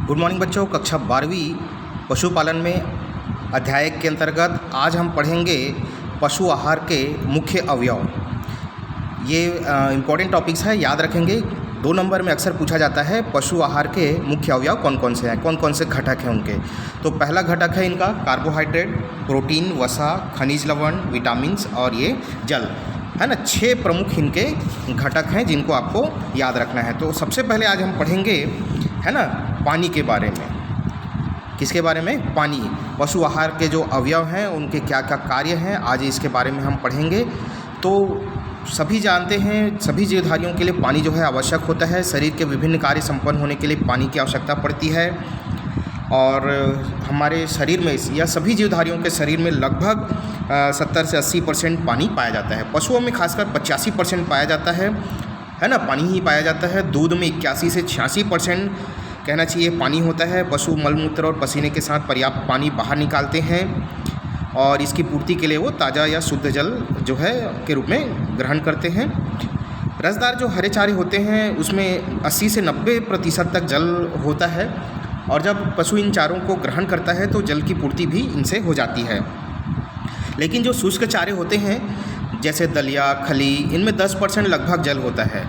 Good morning बच्चों। कक्षा 12वीं पशुपालन में अध्याय के अंतर्गत आज हम पढ़ेंगे पशु आहार के मुख्य अवयव। ये इम्पॉर्टेंट टॉपिक्स है, याद रखेंगे। 2 नंबर में अक्सर पूछा जाता है पशु आहार के मुख्य अवयव कौन कौन से हैं, कौन कौन से घटक हैं उनके। तो पहला घटक है इनका कार्बोहाइड्रेट, प्रोटीन, वसा, खनिज लवण, विटामिन्स और ये जल है ना। 6 प्रमुख इनके घटक हैं जिनको आपको याद रखना है। तो सबसे पहले आज हम पढ़ेंगे है ना पानी के बारे में। किसके बारे में? पानी। पशु आहार के जो अवयव हैं उनके क्या क्या कार्य हैं, आज इसके बारे में हम पढ़ेंगे। तो सभी जानते हैं, सभी जीवधारियों के लिए पानी जो है आवश्यक होता है। शरीर के विभिन्न कार्य संपन्न होने के लिए पानी की आवश्यकता पड़ती है। और हमारे शरीर में या सभी जीवधारियों के शरीर में लगभग 70 से 80% पानी पाया जाता है। पशुओं में खासकर 85% पाया जाता है ना, पानी ही पाया जाता है। दूध में 81 से 86% कहना चाहिए पानी होता है। पशु मलमूत्र और पसीने के साथ पर्याप्त पानी बाहर निकालते हैं और इसकी पूर्ति के लिए वो ताज़ा या शुद्ध जल जो है के रूप में ग्रहण करते हैं। रसदार जो हरे चारे होते हैं उसमें 80 से 90% तक जल होता है और जब पशु इन चारों को ग्रहण करता है तो जल की पूर्ति भी इनसे हो जाती है। लेकिन जो शुष्क चारे होते हैं जैसे दलिया, खली, इनमें 10% लगभग जल होता है।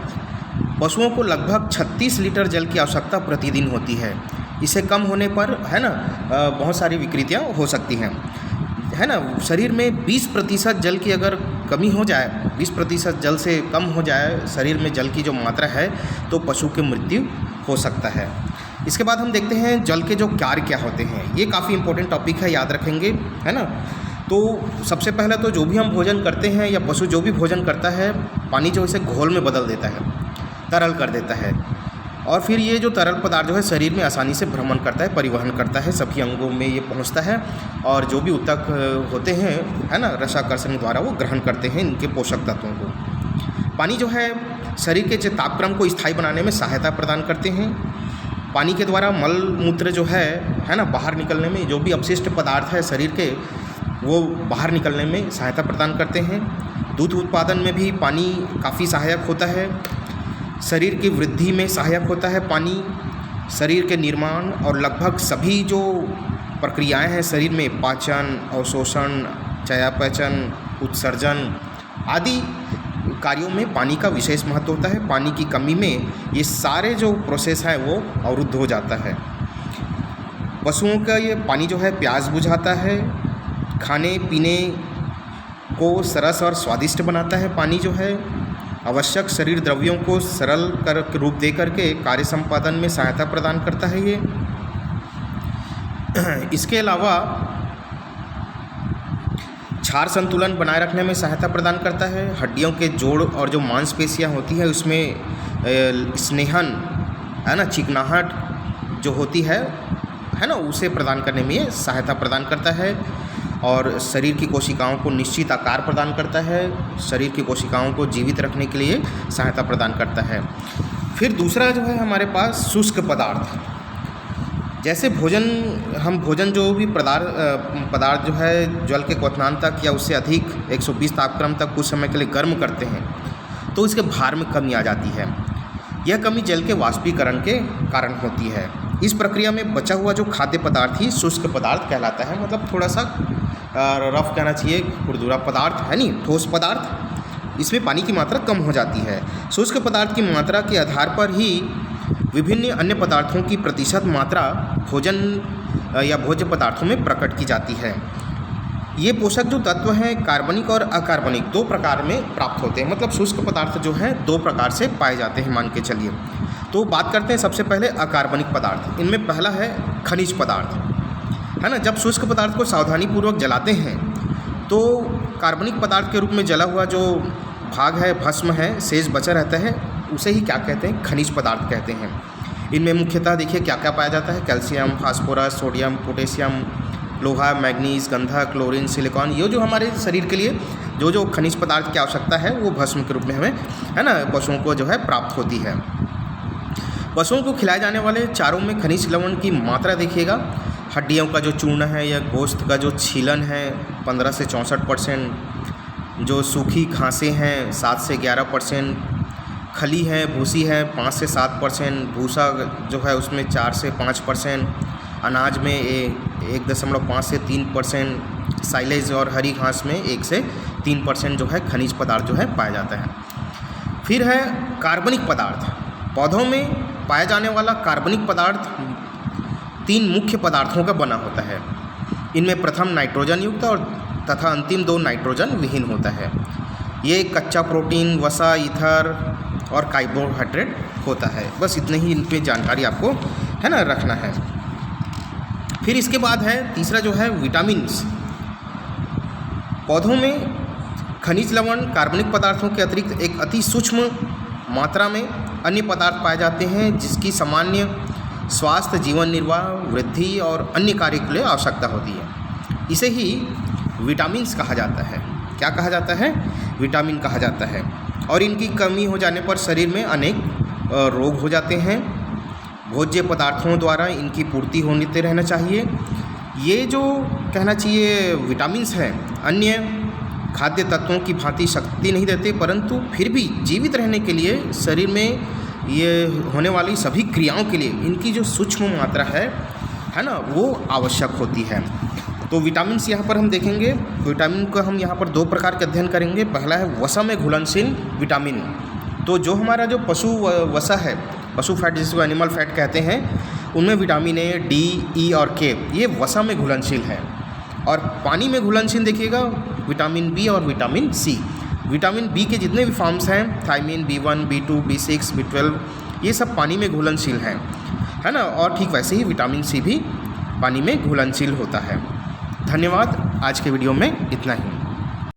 पशुओं को लगभग 36 लीटर जल की आवश्यकता प्रतिदिन होती है। इसे कम होने पर है ना बहुत सारी विकृतियाँ हो सकती हैं है ना। शरीर में 20% जल की अगर कमी हो जाए, 20% जल से कम हो जाए शरीर में जल की जो मात्रा है तो पशु की मृत्यु हो सकता है। इसके बाद हम देखते हैं जल के जो कार्य क्या होते हैं। ये काफ़ी इंपॉर्टेंट टॉपिक है, याद रखेंगे है ना। तो सबसे पहले तो जो भी हम भोजन करते हैं या पशु जो भी भोजन करता है, पानी जो इसे घोल में बदल देता है, तरल कर देता है और फिर ये जो तरल पदार्थ जो है शरीर में आसानी से भ्रमण करता है, परिवहन करता है, सभी अंगों में ये पहुंचता है और जो भी ऊतक होते हैं है ना रसाकर्षण द्वारा वो ग्रहण करते हैं इनके पोषक तत्वों को। पानी जो है शरीर के तापक्रम को स्थायी बनाने में सहायता प्रदान करते हैं। पानी के द्वारा मल मूत्र जो है ना बाहर निकलने में, जो भी अपशिष्ट पदार्थ है शरीर के वो बाहर निकलने में सहायता प्रदान करते हैं। दूध उत्पादन में भी पानी काफ़ी सहायक होता है। शरीर की वृद्धि में सहायक होता है पानी। शरीर के निर्माण और लगभग सभी जो प्रक्रियाएं हैं शरीर में, पाचन, अवशोषण, चयापचय, उत्सर्जन आदि कार्यों में पानी का विशेष महत्व होता है। पानी की कमी में ये सारे जो प्रोसेस है वो अवरुद्ध हो जाता है। पशुओं का ये पानी जो है प्यास बुझाता है, खाने पीने को सरस और स्वादिष्ट बनाता है। पानी जो है आवश्यक शरीर द्रव्यों को सरल कर रूप दे करके कार्य संपादन में सहायता प्रदान करता है ये। इसके अलावा क्षार संतुलन बनाए रखने में सहायता प्रदान करता है। हड्डियों के जोड़ और जो मांसपेशियां होती है उसमें स्नेहन है ना, चिकनाहट जो होती है ना, उसे प्रदान करने में ये सहायता प्रदान करता है और शरीर की कोशिकाओं को निश्चित आकार प्रदान करता है। शरीर की कोशिकाओं को जीवित रखने के लिए सहायता प्रदान करता है। फिर दूसरा जो है हमारे पास शुष्क पदार्थ, जैसे हम भोजन जो भी पदार्थ जो है जल के क्वथनांक तक या उससे अधिक 120 तापक्रम तक कुछ समय के लिए गर्म करते हैं तो इसके भार में कमी आ जाती है। यह कमी जल के वाष्पीकरण के कारण होती है। इस प्रक्रिया में बचा हुआ जो खाद्य पदार्थ ही शुष्क पदार्थ कहलाता है। मतलब थोड़ा सा रफ कहना चाहिए, खुरदुरा पदार्थ है नहीं, ठोस पदार्थ, इसमें पानी की मात्रा कम हो जाती है। शुष्क पदार्थ की मात्रा के आधार पर ही विभिन्न अन्य पदार्थों की प्रतिशत मात्रा भोजन या भोज्य पदार्थों में प्रकट की जाती है। ये पोषक जो तत्व हैं कार्बनिक और अकार्बनिक 2 प्रकार में प्राप्त होते हैं। मतलब शुष्क पदार्थ जो हैं 2 प्रकार से पाए जाते हैं, मान के चलिए। तो बात करते हैं सबसे पहले अकार्बनिक पदार्थ। इनमें पहला है खनिज पदार्थ है ना। जब शुष्क पदार्थ को सावधानीपूर्वक जलाते हैं तो कार्बनिक पदार्थ के रूप में जला हुआ जो भाग है, भस्म है, शेष बचा रहता है, उसे ही क्या कहते हैं? खनिज पदार्थ कहते हैं। इनमें मुख्यतः देखिए क्या क्या पाया जाता है? कैल्शियम, फास्फोरस, सोडियम, पोटेशियम, लोहा, मैग्नीज, गंधक, क्लोरीन, सिलिकॉन। ये जो हमारे शरीर के लिए जो खनिज पदार्थ की आवश्यकता है वो भस्म के रूप में हमें है ना पशुओं को जो है प्राप्त होती है। पशुओं को खिलाए जाने वाले चारों में खनिज लवण की मात्रा देखिएगा। हड्डियों का जो चूर्ण है या गोश्त का जो छीलन है 15 से 64%, जो सूखी घासें हैं 7 से 11%, खली है, भूसी है 5 से 7%, भूसा जो है उसमें 4 से 5%, अनाज में 1.5 से 3%, साइलेज और हरी घास में 1 से 3% जो है खनिज पदार्थ जो है पाया जाता है। फिर है कार्बनिक पदार्थ। पौधों में पाया जाने वाला कार्बनिक पदार्थ 3 मुख्य पदार्थों का बना होता है। इनमें प्रथम नाइट्रोजन युक्त और तथा अंतिम 2 नाइट्रोजन विहीन होता है। ये कच्चा प्रोटीन, वसा, ईथर और कार्बोहाइड्रेट होता है। बस इतने ही इन पे जानकारी आपको है ना रखना है। फिर इसके बाद है तीसरा जो है विटामिन्स। पौधों में खनिज लवण कार्बनिक पदार्थों के अतिरिक्त एक अति सूक्ष्म मात्रा में अन्य पदार्थ पाए जाते हैं जिसकी सामान्य स्वास्थ्य, जीवन निर्वाह, वृद्धि और अन्य कार्य के लिए आवश्यकता होती है। इसे ही विटामिन्स कहा जाता है। क्या कहा जाता है? विटामिन कहा जाता है। और इनकी कमी हो जाने पर शरीर में अनेक रोग हो जाते हैं। भोज्य पदार्थों द्वारा इनकी पूर्ति होते रहना चाहिए। ये जो कहना चाहिए विटामिन्स हैं अन्य खाद्य तत्वों की भांति शक्ति नहीं देते, परंतु फिर भी जीवित रहने के लिए शरीर में ये होने वाली सभी क्रियाओं के लिए इनकी जो सूक्ष्म मात्रा है ना, वो आवश्यक होती है। तो विटामिन्स यहाँ पर हम देखेंगे। विटामिन का हम यहाँ पर 2 प्रकार के अध्ययन करेंगे। पहला है वसा में घुलनशील विटामिन। तो जो हमारा जो पशु वसा है, पशु फैट जिसको एनिमल फैट कहते हैं, उनमें विटामिन ए, डी, ई और के ये वसा में घुलनशील है। और पानी में घुलनशील देखिएगा विटामिन बी और विटामिन सी। विटामिन बी के जितने भी फॉर्म्स हैं, thiamine, B1, B2, B6, B12, ये सब पानी में घुलनशील हैं, है ना। और ठीक वैसे ही विटामिन सी भी पानी में घुलनशील होता है। धन्यवाद। आज के वीडियो में इतना ही।